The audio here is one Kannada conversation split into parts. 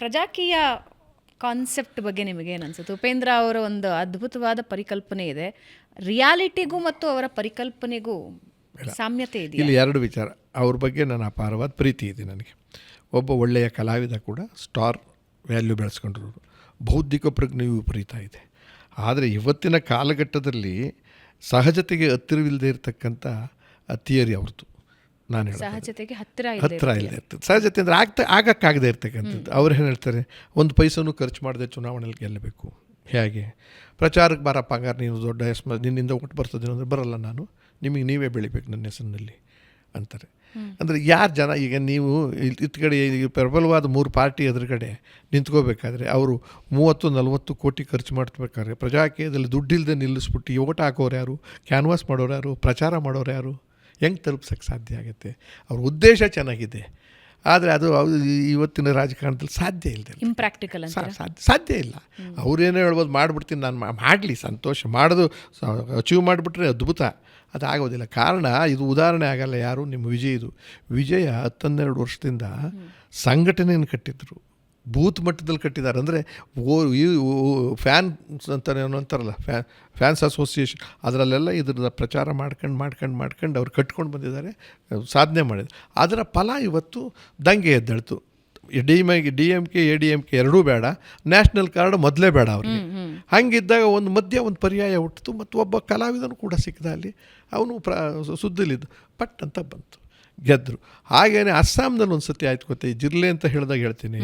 ಪ್ರಜಾಕೀಯ ಕಾನ್ಸೆಪ್ಟ್ ಬಗ್ಗೆ ನಿಮಗೇನು ಅನ್ಸುತ್ತೆ? ಉಪೇಂದ್ರ ಅವರ ಒಂದು ಅದ್ಭುತವಾದ ಪರಿಕಲ್ಪನೆ ಇದೆ, ರಿಯಾಲಿಟಿಗೂ ಮತ್ತು ಅವರ ಪರಿಕಲ್ಪನೆಗೂ ಸಾಮ್ಯತೆ ಇದೆ. ಇಲ್ಲಿ ಎರಡು ವಿಚಾರ, ಅವ್ರ ಬಗ್ಗೆ ನನ್ನ ಅಪಾರವಾದ ಪ್ರೀತಿ ಇದೆ ನನಗೆ. ಒಬ್ಬ ಒಳ್ಳೆಯ ಕಲಾವಿದ ಕೂಡ, ಸ್ಟಾರ್ ವ್ಯಾಲ್ಯೂ ಬೆಳೆಸ್ಕೊಂಡ್ರು, ಬೌದ್ಧಿಕ ಪ್ರಜ್ಞೆಯೂ ವಿಪರೀತ ಇದೆ. ಆದರೆ ಇವತ್ತಿನ ಕಾಲಘಟ್ಟದಲ್ಲಿ ಸಹಜತೆಗೆ ಹತ್ತಿರವಿಲ್ಲದೆ ಇರತಕ್ಕಂಥ ಥಿಯರಿ ಅವ್ರದ್ದು. ನಾನು ಹೇಳಿ ಸಹಜತೆಗೆ ಹತ್ತಿರ ಇಲ್ಲದೆ ಇರ್ತದೆ. ಸಹಜತೆ ಅಂದರೆ ಆಗಕ್ಕಾಗದೇ ಇರ್ತಕ್ಕಂಥದ್ದು. ಅವ್ರು ಏನು ಹೇಳ್ತಾರೆ, ಒಂದು ಪೈಸನೂ ಖರ್ಚು ಮಾಡದೆ ಚುನಾವಣೆಯಲ್ಲಿ ಗೆಲ್ಲಬೇಕು. ಹೇಗೆ ಪ್ರಚಾರಕ್ಕೆ ಬಾರಪ್ಪ, ಹಂಗಾರೆ ನೀನು ದೊಡ್ಡ ನಿನ್ನಿಂದ ಒಟ್ಟು ಬರ್ತದೆ ಅಂದರೆ ಬರಲ್ಲ, ನಾನು ನಿಮಗೆ ನೀವೇ ಬೆಳಿಬೇಕು ನನ್ನ ಹೆಸರಿನಲ್ಲಿ ಅಂತಾರೆ. ಅಂದರೆ ಯಾರು ಜನ, ಈಗ ನೀವು ಇತ್ತ ಕಡೆ ಪ್ರಬಲವಾದ 3 ಪಾರ್ಟಿ ಎದುರುಗಡೆ ನಿಂತ್ಕೋಬೇಕಾದ್ರೆ ಅವರು 30-40 ಕೋಟಿ ಖರ್ಚು ಮಾಡ್ಬೇಕಾದ್ರೆ ಪ್ರಜಾಕೀಯದಲ್ಲಿ ದುಡ್ಡಿಲ್ಲದೆ ನಿಲ್ಲಿಸ್ಬಿಟ್ಟು ಓಟ್ ಹಾಕೋರು ಯಾರು, ಕ್ಯಾನ್ವಾಸ್ ಮಾಡೋರು ಯಾರು, ಪ್ರಚಾರ ಮಾಡೋರು ಯಾರು, ಹೆಂಗೆ ತಲುಪ್ಸೋಕ್ಕೆ ಸಾಧ್ಯ ಆಗುತ್ತೆ? ಅವ್ರ ಉದ್ದೇಶ ಚೆನ್ನಾಗಿದೆ, ಆದರೆ ಅದು ಇವತ್ತಿನ ರಾಜಕಾರಣದಲ್ಲಿ ಸಾಧ್ಯ ಇಲ್ಲದೆ, ಇಂಪ್ರಾಕ್ಟಿಕಲ್ ಸಾಧ್ಯ ಇಲ್ಲ. ಅವ್ರೇನೋ ಹೇಳ್ಬೋದು, ಮಾಡಿಬಿಡ್ತೀನಿ ನಾನು, ಮಾಡಲಿ ಸಂತೋಷ, ಮಾಡೋದು ಅಚೀವ್ ಮಾಡಿಬಿಟ್ರೆ ಅದ್ಭುತ. ಅದಾಗೋದಿಲ್ಲ. ಕಾರಣ ಇದು ಉದಾಹರಣೆ ಆಗಲ್ಲ. ಯಾರು ನಿಮ್ಮ ವಿಜಯ 10-12 ವರ್ಷದಿಂದ ಸಂಘಟನೆಯನ್ನು ಕಟ್ಟಿದ್ರು, ಬೂತ್ ಮಟ್ಟದಲ್ಲಿ ಕಟ್ಟಿದ್ದಾರೆ. ಅಂದರೆ ಫ್ಯಾನ್ಸ್ ಅಂತಾನೆ ಅಂತಾರಲ್ಲ, ಫ್ಯಾನ್ಸ್ ಅಸೋಸಿಯೇಷನ್, ಅದರಲ್ಲೆಲ್ಲ ಇದ್ರ ಪ್ರಚಾರ ಮಾಡ್ಕೊಂಡು ಅವ್ರು ಕಟ್ಕೊಂಡು ಬಂದಿದ್ದಾರೆ, ಸಾಧನೆ ಮಾಡಿದ್ರು. ಅದರ ಫಲ ಇವತ್ತು ದಂಗೆ ಎದ್ದೇಳ್ತು. DMK ADMK ಎರಡೂ ಬೇಡ, ನ್ಯಾಷನಲ್ ಕಾರ್ಡ್ ಮೊದಲೇ ಬೇಡ ಅವ್ರಿಗೆ. ಹಂಗಿದ್ದಾಗ ಒಂದು ಪರ್ಯಾಯ ಹುಟ್ಟಿತು, ಮತ್ತು ಒಬ್ಬ ಕಲಾವಿದನು ಕೂಡ ಸಿಕ್ಕಿದ ಅಲ್ಲಿ. ಅವನು ಸುದ್ದಿಲಿದ್ದು ಪಟ್ ಅಂತ ಬಂತು, ಗೆದ್ದರು. ಹಾಗೇನೆ ಅಸ್ಸಾಂನಲ್ಲಿ ಒಂದು ಸತಿ ಆಯ್ತು ಗೊತ್ತೆ, ಜಿರ್ಲೆ ಅಂತ ಹೇಳಿದಾಗ ಹೇಳ್ತೀನಿ.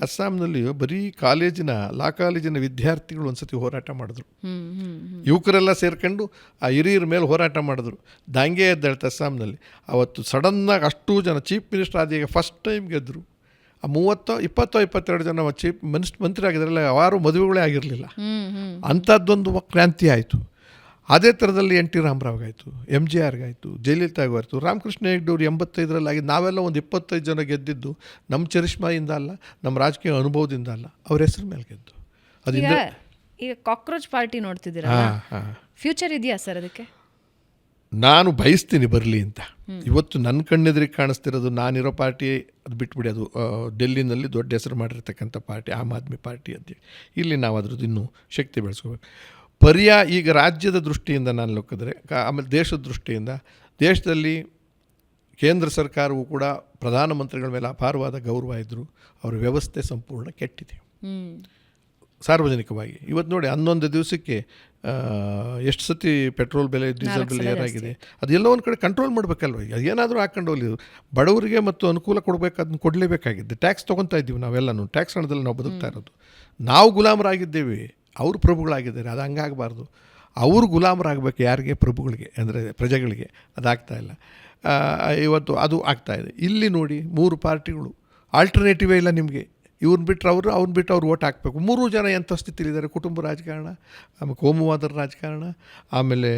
ಅಸ್ಸಾಂನಲ್ಲಿ ಬರೀ ಲಾ ಕಾಲೇಜಿನ ವಿದ್ಯಾರ್ಥಿಗಳು ಒಂದು ಸತಿ ಹೋರಾಟ ಮಾಡಿದ್ರು, ಯುವಕರೆಲ್ಲ ಸೇರ್ಕೊಂಡು ಆ ಹಿರಿಯರ ಮೇಲೆ ಹೋರಾಟ ಮಾಡಿದ್ರು. ದಂಗೆ ಎದ್ದೇಳ್ತು ಅಸ್ಸಾಂನಲ್ಲಿ. ಅವತ್ತು ಸಡನ್ನಾಗಿ ಅಷ್ಟೂ ಜನ ಚೀಫ್ ಮಿನಿಸ್ಟರ್ ಆದಾಗ ಫಸ್ಟ್ ಟೈಮ್ ಗೆದ್ದರು. ಆ 20-22 ಜನ ಚೀಫ್ ಮಂತ್ರಿ ಆಗಿದ್ರಲ್ಲ, ಯಾರು ಮದುವೆಗಳೇ ಆಗಿರಲಿಲ್ಲ. ಅಂಥದ್ದೊಂದು ಕ್ರಾಂತಿ ಆಯಿತು. ಅದೇ ಥರದಲ್ಲಿ NT ರಾಮರಾವ್ಗಾಯಿತು, MGRಗಾಯಿತು, ಜಯಲಲಿತಾಗಾಯಿತು, ರಾಮಕೃಷ್ಣ ಹೆಗ್ಡೆಯವರು 85ರಲ್ಲಿ ಆಗಿದ್ದು. ನಾವೆಲ್ಲ ಒಂದು 25 ಜನ ಗೆದ್ದಿದ್ದು ನಮ್ಮ ಚರಿಷ್ಮೆಯಿಂದ ಅಲ್ಲ, ನಮ್ಮ ರಾಜಕೀಯ ಅನುಭವದಿಂದ ಅಲ್ಲ, ಅವ್ರ ಹೆಸರು ಮೇಲೆ ಗೆದ್ದು. ಅದರಿಂದ ಈಗ ಕಾಕ್ರೋಚ್ ಪಾರ್ಟಿ ನೋಡ್ತಿದ್ದೀರಾ, ಫ್ಯೂಚರ್ ಇದೆಯಾ ಸರ್ ಅದಕ್ಕೆ? ನಾನು ಬಯಸ್ತೀನಿ ಬರಲಿ ಅಂತ. ಇವತ್ತು ನನ್ನ ಕಣ್ಣೆದುರಿಗೆ ಕಾಣಿಸ್ತಿರೋದು ನಾನಿರೋ ಪಾರ್ಟಿ, ಅದು ಬಿಟ್ಬಿಡಿ, ಅದು ಡೆಲ್ಲಿನಲ್ಲಿ ದೊಡ್ಡ ಹೆಸರು ಮಾಡಿರ್ತಕ್ಕಂಥ ಪಾರ್ಟಿ, ಆಮ್ ಆದ್ಮಿ ಪಾರ್ಟಿ ಅಂತ. ಇಲ್ಲಿ ನಾವು ಅದ್ರದ್ದು ಇನ್ನೂ ಶಕ್ತಿ ಬೆಳೆಸ್ಕೋಬೇಕು. ಈಗ ರಾಜ್ಯದ ದೃಷ್ಟಿಯಿಂದ ನಾನು ನೋಡಿದ್ರೆ, ಆಮೇಲೆ ದೇಶದ ದೃಷ್ಟಿಯಿಂದ, ದೇಶದಲ್ಲಿ ಕೇಂದ್ರ ಸರ್ಕಾರವು ಕೂಡ ಪ್ರಧಾನಮಂತ್ರಿಗಳ ಮೇಲೆ ಅಪಾರವಾದ ಗೌರವ ಇದ್ದರು. ಅವರ ವ್ಯವಸ್ಥೆ ಸಂಪೂರ್ಣ ಕೆಟ್ಟಿದೆ ಸಾರ್ವಜನಿಕವಾಗಿ. ಇವತ್ತು ನೋಡಿ, 11 ದಿವಸಕ್ಕೆ ಎಷ್ಟು ಸತಿ ಪೆಟ್ರೋಲ್ ಬೆಲೆ, ಡೀಸೆಲ್ ಬೆಲೆ ಏನಾಗಿದೆ, ಅದೆಲ್ಲ ಒಂದು ಕಡೆ ಕಂಟ್ರೋಲ್ ಮಾಡಬೇಕಲ್ವ. ಏನಾದರೂ ಹಾಕೊಂಡು ಹೋಗಲಿ, ಬಡವರಿಗೆ ಮತ್ತು ಅನುಕೂಲ ಕೊಡಬೇಕು, ಅದನ್ನು ಕೊಡಲೇಬೇಕಾಗಿದೆ. ಟ್ಯಾಕ್ಸ್ ತೊಗೊತಾ ಇದ್ದೀವಿ ನಾವೆಲ್ಲನೂ, ಟ್ಯಾಕ್ಸ್ ಹಣದಲ್ಲಿ ನಾವು ಬದುಕ್ತಾ ಇರೋದು. ನಾವು ಗುಲಾಮರಾಗಿದ್ದೇವೆ, ಅವರು ಪ್ರಭುಗಳಾಗಿದ್ದಾರೆ. ಅದು ಹಂಗಾಗಬಾರ್ದು. ಅವರು ಗುಲಾಮರಾಗಬೇಕು ಯಾರಿಗೆ? ಪ್ರಭುಗಳಿಗೆ, ಅಂದರೆ ಪ್ರಜೆಗಳಿಗೆ. ಅದಾಗ್ತಾಯಿಲ್ಲ ಇವತ್ತು, ಅದು ಆಗ್ತಾಯಿದೆ. ಇಲ್ಲಿ ನೋಡಿ, 3 ಪಾರ್ಟಿಗಳು, ಆಲ್ಟರ್ನೇಟಿವೇ ಇಲ್ಲ ನಿಮಗೆ. ಇವ್ರನ್ನ ಬಿಟ್ಟರೆ ಅವ್ರನ್ನ ಬಿಟ್ಟು ಅವ್ರು ಓಟ್ ಹಾಕಬೇಕು. 3 ಜನ ಎಂಥ ಸ್ಥಿತಿಲಿದ್ದಾರೆ: ಕುಟುಂಬ ರಾಜಕಾರಣ, ಆಮೇಲೆ ಕೋಮುವಾದರ ರಾಜಕಾರಣ, ಆಮೇಲೆ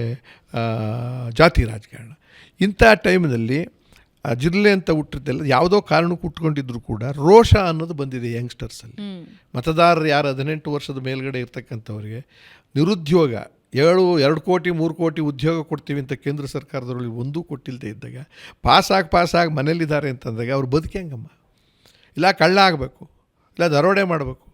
ಜಾತಿ ರಾಜಕಾರಣ. ಇಂಥ ಟೈಮ್ನಲ್ಲಿ ಜಿಲ್ಲೆ ಅಂತ ಹುಟ್ಟಿದ್ದೆಲ್ಲ ಯಾವುದೋ ಕಾರಣಕ್ಕೆ ಉಟ್ಕೊಂಡಿದ್ರು ಕೂಡ ರೋಷ ಅನ್ನೋದು ಬಂದಿದೆ ಯಂಗ್ಸ್ಟರ್ಸಲ್ಲಿ. ಮತದಾರರು ಯಾರು 18 ವರ್ಷದ ಮೇಲ್ಗಡೆ ಇರ್ತಕ್ಕಂಥವ್ರಿಗೆ ನಿರುದ್ಯೋಗ, 2 ಕೋಟಿ 3 ಕೋಟಿ ಉದ್ಯೋಗ ಕೊಡ್ತೀವಿ ಅಂತ ಕೇಂದ್ರ ಸರ್ಕಾರದವರಲ್ಲಿ ಒಂದೂ ಕೊಟ್ಟಿಲ್ಲದೆ ಇದ್ದಾಗ, ಪಾಸಾಗಿ ಮನೇಲಿದ್ದಾರೆ ಅಂತಂದಾಗ ಅವ್ರು ಬದುಕಂಗಮ್ಮ. ಇಲ್ಲ ಕಳ್ಳ ಆಗಬೇಕು, ಇಲ್ಲ ದರೋಡೆ ಮಾಡಬೇಕು,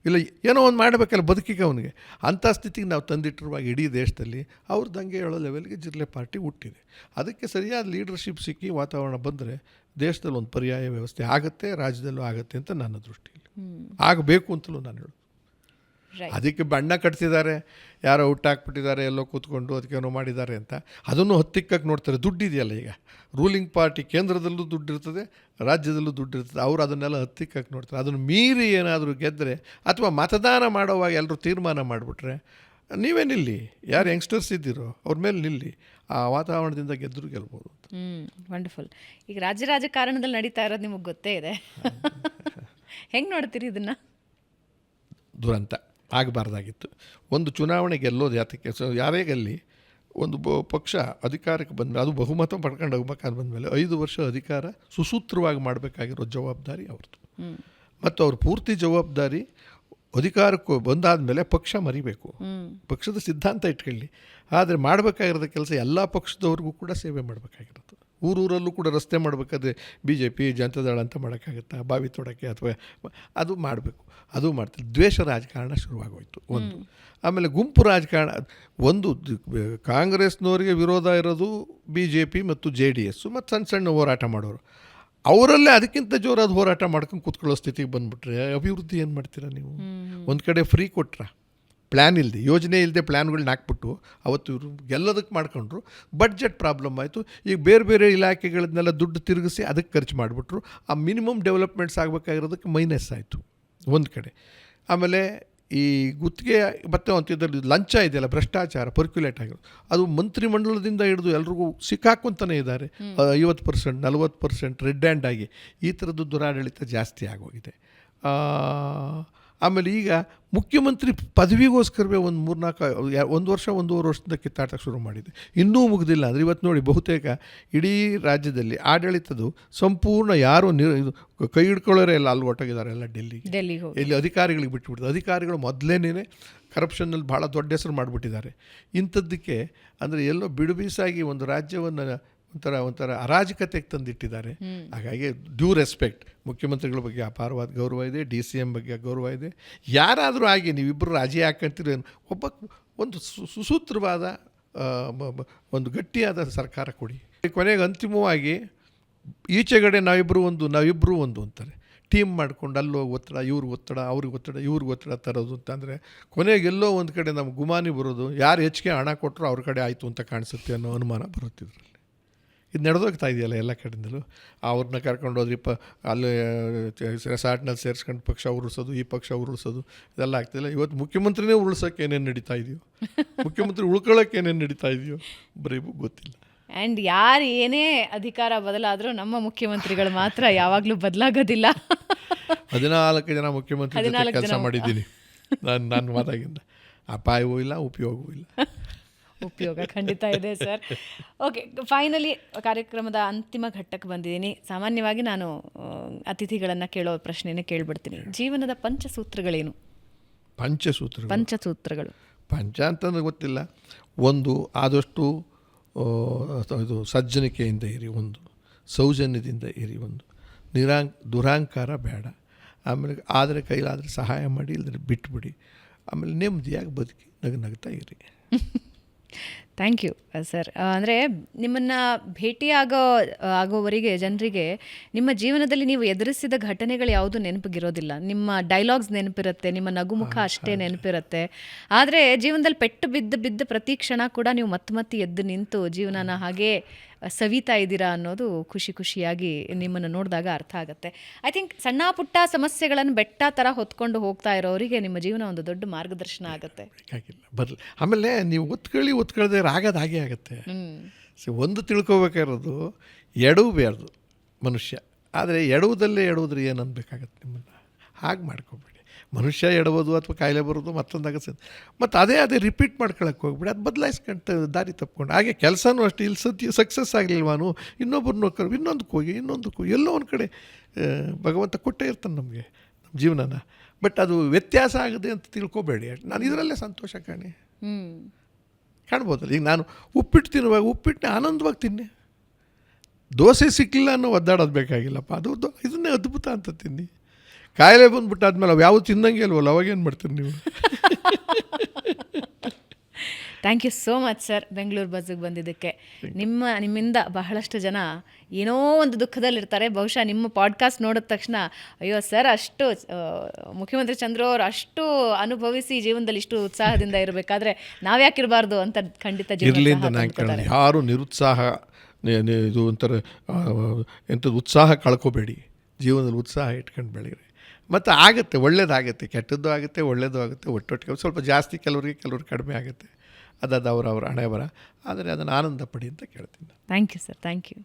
ಇಲ್ಲ ಏನೋ ಒಂದು ಮಾಡಬೇಕಲ್ಲ ಬದುಕಿಗೆ ಅವನಿಗೆ. ಅಂಥ ಸ್ಥಿತಿಗೆ ನಾವು ತಂದಿಟ್ಟಿರುವಾಗ ಇಡೀ ದೇಶದಲ್ಲಿ ಅವ್ರ ದಂಗೆ ಹೇಳೋ ಲೆವೆಲ್ಗೆ ಜಿಲ್ಲೆ ಪಾರ್ಟಿ ಹುಟ್ಟಿದೆ. ಅದಕ್ಕೆ ಸರಿಯಾದ ಲೀಡರ್ಶಿಪ್ ಸಿಕ್ಕಿ ವಾತಾವರಣ ಬಂದರೆ ದೇಶದಲ್ಲಿ ಒಂದು ಪರ್ಯಾಯ ವ್ಯವಸ್ಥೆ ಆಗುತ್ತೆ, ರಾಜ್ಯದಲ್ಲೂ ಆಗುತ್ತೆ ಅಂತ ನನ್ನ ದೃಷ್ಟಿಯಲ್ಲಿ ಆಗಬೇಕು ಅಂತಲೂ ನಾನು ಹೇಳೋದು. ಅದಕ್ಕೆ ಬಣ್ಣ ಕಟ್ತಿದ್ದಾರೆ, ಯಾರೋ ಹುಟ್ಟಾಕ್ಬಿಟ್ಟಿದ್ದಾರೆ, ಎಲ್ಲೋ ಕೂತ್ಕೊಂಡು ಅದಕ್ಕೇನೋ ಮಾಡಿದ್ದಾರೆ ಅಂತ ಅದನ್ನು ಹತ್ತಿಕ್ಕಕ್ಕೆ ನೋಡ್ತಾರೆ. ದುಡ್ಡಿದೆಯಲ್ಲ, ಈಗ ರೂಲಿಂಗ್ ಪಾರ್ಟಿ ಕೇಂದ್ರದಲ್ಲೂ ದುಡ್ಡಿರ್ತದೆ, ರಾಜ್ಯದಲ್ಲೂ ದುಡ್ಡಿರ್ತದೆ. ಅವರು ಅದನ್ನೆಲ್ಲ ಹತ್ತಿಕ್ಕಕ್ಕೆ ನೋಡ್ತಾರೆ. ಅದನ್ನು ಮೀರಿ ಏನಾದರೂ ಗೆದ್ದರೆ, ಅಥವಾ ಮತದಾನ ಮಾಡೋವಾಗ ಎಲ್ಲರೂ ತೀರ್ಮಾನ ಮಾಡಿಬಿಟ್ರೆ, ನೀವೇ ನಿಲ್ಲಿ, ಯಾರು ಯಂಗ್ಸ್ಟರ್ಸ್ ಇದ್ದೀರೋ ಅವ್ರ ಮೇಲೆ ನಿಲ್ಲಿ, ಆ ವಾತಾವರಣದಿಂದ ಗೆದ್ದರೂ ಗೆಲ್ಬೋದು ಅಂತ. ವಂಡರ್ಫುಲ್. ಈಗ ರಾಜಕಾರಣದಲ್ಲಿ ನಡೀತಾ ಇರೋದು ನಿಮಗೆ ಗೊತ್ತೇ ಇದೆ. ಹೆಂಗೆ ನೋಡ್ತೀರಿ ಇದನ್ನು? ದುರಂತ. ಆಗಬಾರ್ದಾಗಿತ್ತು. ಒಂದು ಚುನಾವಣೆ ಗೆಲ್ಲೋದು ಯಾತಕ್ಕೆ? ಯಾರೇ ಗೆಲ್ಲಿ, ಒಂದು ಪಕ್ಷ ಅಧಿಕಾರಕ್ಕೆ ಬಂದಮೇಲೆ, ಅದು ಬಹುಮತ ಪಡ್ಕೊಂಡು ಹೋಗ್ಬೇಕಾದ್ರೆ ಬಂದಮೇಲೆ 5 ವರ್ಷ ಅಧಿಕಾರ ಸುಸೂತ್ರವಾಗಿ ಮಾಡಬೇಕಾಗಿರೋ ಜವಾಬ್ದಾರಿ ಅವ್ರದ್ದು. ಮತ್ತು ಅವ್ರ ಪೂರ್ತಿ ಜವಾಬ್ದಾರಿ ಅಧಿಕಾರಕ್ಕೂ ಬಂದಾದಮೇಲೆ ಪಕ್ಷ ಮರಿಬೇಕು, ಪಕ್ಷದ ಸಿದ್ಧಾಂತ ಇಟ್ಕೊಳ್ಳಿ. ಆದರೆ ಮಾಡಬೇಕಾಗಿರೋದ ಕೆಲಸ ಎಲ್ಲ ಪಕ್ಷದವ್ರಿಗೂ ಕೂಡ ಸೇವೆ ಮಾಡಬೇಕಾಗಿರೋದು. ಊರಲ್ಲೂ ಕೂಡ ರಸ್ತೆ ಮಾಡಬೇಕಾದ್ರೆ BJP ಜನತಾದಳ ಅಂತ ಮಾಡೋಕ್ಕಾಗುತ್ತಾ, ಬಾವಿ ತೋಡೋಕ್ಕೆ ಅಥವಾ ಅದು ಮಾಡಬೇಕು, ಅದು ಮಾಡ್ತಾರೆ. ದ್ವೇಷ ರಾಜಕಾರಣ ಶುರುವಾಗೋಯ್ತು ಒಂದು. ಆಮೇಲೆ ಗುಂಪು ರಾಜಕಾರಣ, ಒಂದು ಕಾಂಗ್ರೆಸ್ನವರಿಗೆ ವಿರೋಧ ಇರೋದು BJP ಮತ್ತು JDS ಮತ್ತು ಸಣ್ಣ ಸಣ್ಣ ಹೋರಾಟ ಮಾಡೋರು. ಅವರಲ್ಲೇ ಅದಕ್ಕಿಂತ ಜೋರಾದ ಹೋರಾಟ ಮಾಡ್ಕೊಂಡು ಕೂತ್ಕೊಳ್ಳೋ ಸ್ಥಿತಿಗೆ ಬಂದುಬಿಟ್ರೆ ಅಭಿವೃದ್ಧಿ ಏನು ಮಾಡ್ತೀರಾ ನೀವು? ಒಂದು ಕಡೆ ಫ್ರೀ ಕೊಟ್ರ, ಪ್ಲ್ಯಾನ್ ಇಲ್ಲದೆ, ಯೋಜನೆ ಇಲ್ಲದೆ ಪ್ಲ್ಯಾನ್ಗಳನ್ನ ಹಾಕ್ಬಿಟ್ಟು ಅವತ್ತು ಇವರು ಗೆಲ್ಲೋದಕ್ಕೆ ಮಾಡ್ಕೊಂಡ್ರು. ಬಡ್ಜೆಟ್ ಪ್ರಾಬ್ಲಮ್ ಆಯಿತು. ಈಗ ಬೇರೆ ಬೇರೆ ಇಲಾಖೆಗಳನ್ನೆಲ್ಲ ದುಡ್ಡು ತಿರುಗಿಸಿ ಅದಕ್ಕೆ ಖರ್ಚು ಮಾಡಿಬಿಟ್ರು. ಆ ಮಿನಿಮಮ್ ಡೆವಲಪ್ಮೆಂಟ್ಸ್ ಆಗಬೇಕಾಗಿರೋದಕ್ಕೆ ಮೈನಸ್ ಆಯಿತು ಒಂದು ಕಡೆ. ಆಮೇಲೆ ಈ ಗುತ್ತಿಗೆ ಮತ್ತೆ ಅಂತಿದ್ದಲ್ಲಿ ಲಂಚ ಇದೆಯಲ್ಲ, ಭ್ರಷ್ಟಾಚಾರ ಪರ್ಕ್ಯುಲೇಟ್ ಆಗಿರೋದು, ಅದು ಮಂತ್ರಿಮಂಡಲದಿಂದ ಹಿಡಿದು ಎಲ್ರಿಗೂ ಸಿಕ್ಕಾಕೊಂತಾನೆ ಇದ್ದಾರೆ. 50%, 40% ರೆಡ್ ಹ್ಯಾಂಡ್ ಆಗಿ ಈ ಥರದ್ದು ದುರಾಡಳಿತ ಜಾಸ್ತಿ ಆಗೋಗಿದೆ. ಆಮೇಲೆ ಈಗ ಮುಖ್ಯಮಂತ್ರಿ ಪದವಿಗೋಸ್ಕರವೇ ಒಂದು 1 ವರ್ಷ 1.5 ವರ್ಷದಿಂದ ಕಿತ್ತಾಟ ಶುರು ಮಾಡಿದೆ, ಇನ್ನೂ ಮುಗಿದಿಲ್ಲ. ಅಂದರೆ ಇವತ್ತು ನೋಡಿ, ಬಹುತೇಕ ಇಡೀ ರಾಜ್ಯದಲ್ಲಿ ಆಡಳಿತದ್ದು ಸಂಪೂರ್ಣ ಯಾರು ಕೈ ಹಿಡ್ಕೊಳ್ಳೋರೇ ಎಲ್ಲ ಅಲ್ಲಿ ಹೊಟ್ಟೋಗಿದ್ದಾರೆ, ಎಲ್ಲ ಡೆಲ್ಲಿಗೆ. ಇಲ್ಲಿ ಅಧಿಕಾರಿಗಳಿಗೆ ಬಿಟ್ಟುಬಿಡ್ತಾರೆ. ಅಧಿಕಾರಿಗಳು ಮೊದಲೇನೇ ಕರಪ್ಷನ್ನಲ್ಲಿ ಭಾಳ ದೊಡ್ಡ ಹೆಸರು ಮಾಡಿಬಿಟ್ಟಿದ್ದಾರೆ. ಇಂಥದ್ದಕ್ಕೆ ಅಂದರೆ ಎಲ್ಲೋ ಬಿಡುಬೀಸಾಗಿ ಒಂದು ರಾಜ್ಯವನ್ನು ಒಂಥರ ಅರಾಜಕತೆಗೆ ತಂದಿಟ್ಟಿದ್ದಾರೆ. ಹಾಗಾಗಿ ಡ್ಯೂ ರೆಸ್ಪೆಕ್ಟ್, ಮುಖ್ಯಮಂತ್ರಿಗಳ ಬಗ್ಗೆ ಅಪಾರವಾದ ಗೌರವ ಇದೆ, DCM ಬಗ್ಗೆ ಗೌರವ ಇದೆ. ಯಾರಾದರೂ ಆಗಿ ನೀವಿಬ್ಬರು ರಾಜಿ ಹಾಕಂತೀರ, ಒಂದು ಸುಸೂತ್ರವಾದ ಒಂದು ಗಟ್ಟಿಯಾದ ಸರ್ಕಾರ ಕೊಡಿ. ಕೊನೆಗೆ ಅಂತಿಮವಾಗಿ ಈಚೆಗಡೆ ನಾವಿಬ್ಬರು ಒಂದು ಅಂತಾರೆ, ಟೀಮ್ ಮಾಡ್ಕೊಂಡು ಅಲ್ಲೋಗಿ ಒತ್ತಡ, ಇವ್ರಿಗೆ ಒತ್ತಡ, ಅವ್ರಿಗೆ ಒತ್ತಡ, ಇವ್ರಿಗೆ ಒತ್ತಡ ತರೋದು ಅಂತಂದರೆ ಕೊನೆಗೆಲ್ಲೋ ಒಂದು ಕಡೆ ನಮ್ಗೆ ಗುಮಾನಿ ಬರೋದು, ಯಾರು ಹೆಚ್ಚಿಗೆ ಹಣ ಕೊಟ್ಟರು ಅವ್ರ ಕಡೆ ಆಯಿತು ಅಂತ ಕಾಣಿಸುತ್ತೆ ಅನ್ನೋ ಅನುಮಾನ ಬರುತ್ತಿದ್ರಲ್ಲಿ. ಇದು ನಡೆದೋಗ್ತಾ ಇದೆಯಲ್ಲ ಎಲ್ಲ ಕಡೆಯಿಂದಲೂ. ಅವ್ರನ್ನ ಕರ್ಕೊಂಡೋದ್ರಿ ಅಲ್ಲಿ ರೆಸಾರ್ಟ್ನಲ್ಲಿ ಸೇರಿಸ್ಕೊಂಡು ಪಕ್ಷ ಉರುಳಿಸೋದು, ಈ ಪಕ್ಷ ಉರುಳಿಸೋದು, ಇದೆಲ್ಲ ಆಗ್ತಿಲ್ಲ. ಇವತ್ತು ಮುಖ್ಯಮಂತ್ರಿನೇ ಉರುಳ್ಸೋಕೆ ಏನೇನು ನಡೀತಾ ಇದೆಯೋ, ಮುಖ್ಯಮಂತ್ರಿ ಉಳ್ಕೊಳ್ಳೋಕೆ ಏನೇನು ನಡೀತಾ ಇದೆಯೋ ಬರೀ ಗೊತ್ತಿಲ್ಲ. ಆ್ಯಂಡ್ ಯಾರು ಏನೇ ಅಧಿಕಾರ ಬದಲಾದರೂ ನಮ್ಮ ಮುಖ್ಯಮಂತ್ರಿಗಳು ಮಾತ್ರ ಯಾವಾಗಲೂ ಬದಲಾಗೋದಿಲ್ಲ. 14 ಜನ ಮುಖ್ಯಮಂತ್ರಿ ಜೊತೆ ಕೆಲಸ ಮಾಡಿದ್ದೀನಿ ನಾನು ಮಾತಾಗಿಂದ. ಅಪಾಯವೂ ಇಲ್ಲ, ಉಪಯೋಗವೂ ಇಲ್ಲ. ಉಪಯೋಗ ಖಂಡಿತ ಇದೆ ಸರ್. ಓಕೆ, ಫೈನಲಿ ಕಾರ್ಯಕ್ರಮದ ಅಂತಿಮ ಘಟ್ಟಕ್ಕೆ ಬಂದಿದ್ದೀನಿ. ಸಾಮಾನ್ಯವಾಗಿ ನಾನು ಅತಿಥಿಗಳನ್ನು ಕೇಳೋ ಪ್ರಶ್ನೆನೇ ಕೇಳಿಬಿಡ್ತೀನಿ. ಜೀವನದ ಪಂಚಸೂತ್ರಗಳೇನು? ಪಂಚಸೂತ್ರಗಳು ಪಂಚ ಅಂತಂದ್ರೆ ಗೊತ್ತಿಲ್ಲ. ಒಂದು, ಆದಷ್ಟು ಇದು ಸಜ್ಜನಿಕೆಯಿಂದ ಇರಿ, ಒಂದು ಸೌಜನ್ಯದಿಂದ ಇರಿ, ಒಂದು ದುರಹಂಕಾರ ಬೇಡ, ಆಮೇಲೆ ಆದರೆ ಕೈಲಾದರೆ ಸಹಾಯ ಮಾಡಿ, ಇಲ್ಲದ್ರೆ ಬಿಟ್ಬಿಡಿ, ಆಮೇಲೆ ನೆಮ್ಮದಿಯಾಗಿ ಬದುಕಿ ನಗ್ತಾ ಇರಿ. Thank you sir. ಅಂದರೆ ನಿಮ್ಮನ್ನು ಆಗೋವರೆಗೆ ಜನರಿಗೆ ನಿಮ್ಮ ಜೀವನದಲ್ಲಿ ನೀವು ಎದುರಿಸಿದ ಘಟನೆಗಳು ಯಾವುದು ನೆನಪಿಗಿರೋದಿಲ್ಲ. ನಿಮ್ಮ ಡೈಲಾಗ್ಸ್ ನೆನಪಿರುತ್ತೆ, ನಿಮ್ಮ ನಗುಮುಖ ಅಷ್ಟೇ ನೆನಪಿರುತ್ತೆ. ಆದರೆ ಜೀವನದಲ್ಲಿ ಪೆಟ್ಟು ಬಿದ್ದ ಪ್ರತಿ ಕ್ಷಣ ಕೂಡ ನೀವು ಮತ್ತೆ ಎದ್ದು ನಿಂತು ಜೀವನನ ಹಾಗೇ ಸವಿತಾ ಇದ್ದೀರಾ ಅನ್ನೋದು ಖುಷಿಯಾಗಿ ನಿಮ್ಮನ್ನು ನೋಡಿದಾಗ ಅರ್ಥ ಆಗುತ್ತೆ. ಐ ಥಿಂಕ್ ಸಣ್ಣ ಪುಟ್ಟ ಸಮಸ್ಯೆಗಳನ್ನು ಬೆಟ್ಟ ಥರ ಹೊತ್ಕೊಂಡು ಹೋಗ್ತಾ ಇರೋರಿಗೆ ನಿಮ್ಮ ಜೀವನ ಒಂದು ದೊಡ್ಡ ಮಾರ್ಗದರ್ಶನ ಆಗುತ್ತೆ. ಬರಲಿ. ಆಮೇಲೆ ನೀವು ಒತ್ಕೊಳ್ಳದೆ ಆಗೋದು ಹಾಗೆ ಆಗುತ್ತೆ. ಒಂದು ತಿಳ್ಕೊಬೇಕಾಗಿರೋದು, ಎಡವಬೇಡ್ದು ಮನುಷ್ಯ, ಆದರೆ ಎಡವುದಲ್ಲೇ ಏನು ಅನ್ಬೇಕಾಗತ್ತೆ ನಿಮ್ಮನ್ನು. ಹಾಗೆ ಮಾಡ್ಕೊಬೇಡಿ. ಮನುಷ್ಯ ಎಡಬೋದು ಅಥವಾ ಕಾಯಿಲೆ ಬರೋದು ಮತ್ತೊಂದಾಗುತ್ತೆ, ಮತ್ತು ಅದೇ ರಿಪೀಟ್ ಮಾಡ್ಕೊಳಕ್ಕೆ ಹೋಗ್ಬಿಡಿ. ಅದು ಬದಲಾಯಿಸ್ಕೊಂಡು ದಾರಿ ತಪ್ಕೊಂಡು ಹಾಗೆ ಕೆಲಸನೂ ಅಷ್ಟೇ. ಇಲ್ಲಿ ಸಕ್ಸಸ್ ಆಗಲಿಲ್ವಾನು, ಇನ್ನೊಬ್ಬರನ್ನ ಇನ್ನೊಂದಕ್ಕೆ ಹೋಗಿ ಎಲ್ಲೋ ಒಂದು ಕಡೆ ಭಗವಂತ ಕೊಟ್ಟೇ ಇರ್ತಾನೆ ನಮಗೆ ನಮ್ಮ ಜೀವನನ. ಬಟ್ ಅದು ವ್ಯತ್ಯಾಸ ಆಗದೆ ಅಂತ ತಿಳ್ಕೊಬೇಡಿ. ನಾನು ಇದರಲ್ಲೇ ಸಂತೋಷ ಕಾಣ್ಬೋದಲ್ಲ. ಈಗ ನಾನು ಉಪ್ಪಿಟ್ಟು ತಿನ್ನುವಾಗ ಉಪ್ಪಿಟ್ಟನ್ನ ಆನಂದವಾಗಿ ತಿನ್ನಿ, ದೋಸೆ ಸಿಕ್ಕಲಿಲ್ಲ ಅನ್ನೋ ಒದ್ದಾಡೋದು ಬೇಕಾಗಿಲ್ಲಪ್ಪ, ಇದನ್ನೇ ಅದ್ಭುತ ಅಂತ ತಿನ್ನಿ. ಕಾಯಿಲೆ ಬಂದುಬಿಟ್ಟಾದ್ಮೇಲೆ ಅವು ಯಾವ ತಿನ್ನಂಗೆ ಅಲ್ವಲ್ಲ, ಅವಾಗೇನು ಮಾಡ್ತೀರಿ ನೀವು? Thank you so much sir, Bengaluru ಬಸ್ಸಿಗೆ ಬಂದಿದ್ದಕ್ಕೆ. ನಿಮ್ಮಿಂದ ಬಹಳಷ್ಟು ಜನ ಏನೋ ಒಂದು ದುಃಖದಲ್ಲಿರ್ತಾರೆ. ಬಹುಶಃ ನಿಮ್ಮ ಪಾಡ್ಕಾಸ್ಟ್ ನೋಡಿದ ತಕ್ಷಣ ಅಯ್ಯೋ ಸರ್, ಅಷ್ಟು ಮುಖ್ಯಮಂತ್ರಿ ಚಂದ್ರು ಅವರು ಅಷ್ಟು ಅನುಭವಿಸಿ ಜೀವನದಲ್ಲಿ ಇಷ್ಟು ಉತ್ಸಾಹದಿಂದ ಇರಬೇಕಾದ್ರೆ ನಾವ್ಯಾಕಿರಬಾರ್ದು ಅಂತ ಖಂಡಿತ ಜೀವನ. ಯಾರು ನಿರುತ್ಸಾಹ, ಇದು ಒಂಥರ ಎಂಥದ್ದು ಉತ್ಸಾಹ ಕಳ್ಕೊಬೇಡಿ. ಜೀವನದಲ್ಲಿ ಉತ್ಸಾಹ ಇಟ್ಕೊಂಡು ಬೆಳೀರಿ. ಮತ್ತು ಆಗುತ್ತೆ, ಒಳ್ಳೇದಾಗುತ್ತೆ, ಕೆಟ್ಟದ್ದು ಆಗುತ್ತೆ, ಒಳ್ಳೇದು ಆಗುತ್ತೆ, ಒಟ್ಟೊಟ್ಟಿಗೆ ಸ್ವಲ್ಪ ಜಾಸ್ತಿ, ಕೆಲವ್ರಿಗೆ ಕಡಿಮೆ ಆಗುತ್ತೆ. ಅದು ಅವರ ಹಣೆ ಬರ. ಆದರೆ ಅದನ್ನು ಆನಂದ ಪಡಿ ಅಂತ ಕೇಳ್ತೀನಿ. Thank you sir, thank you.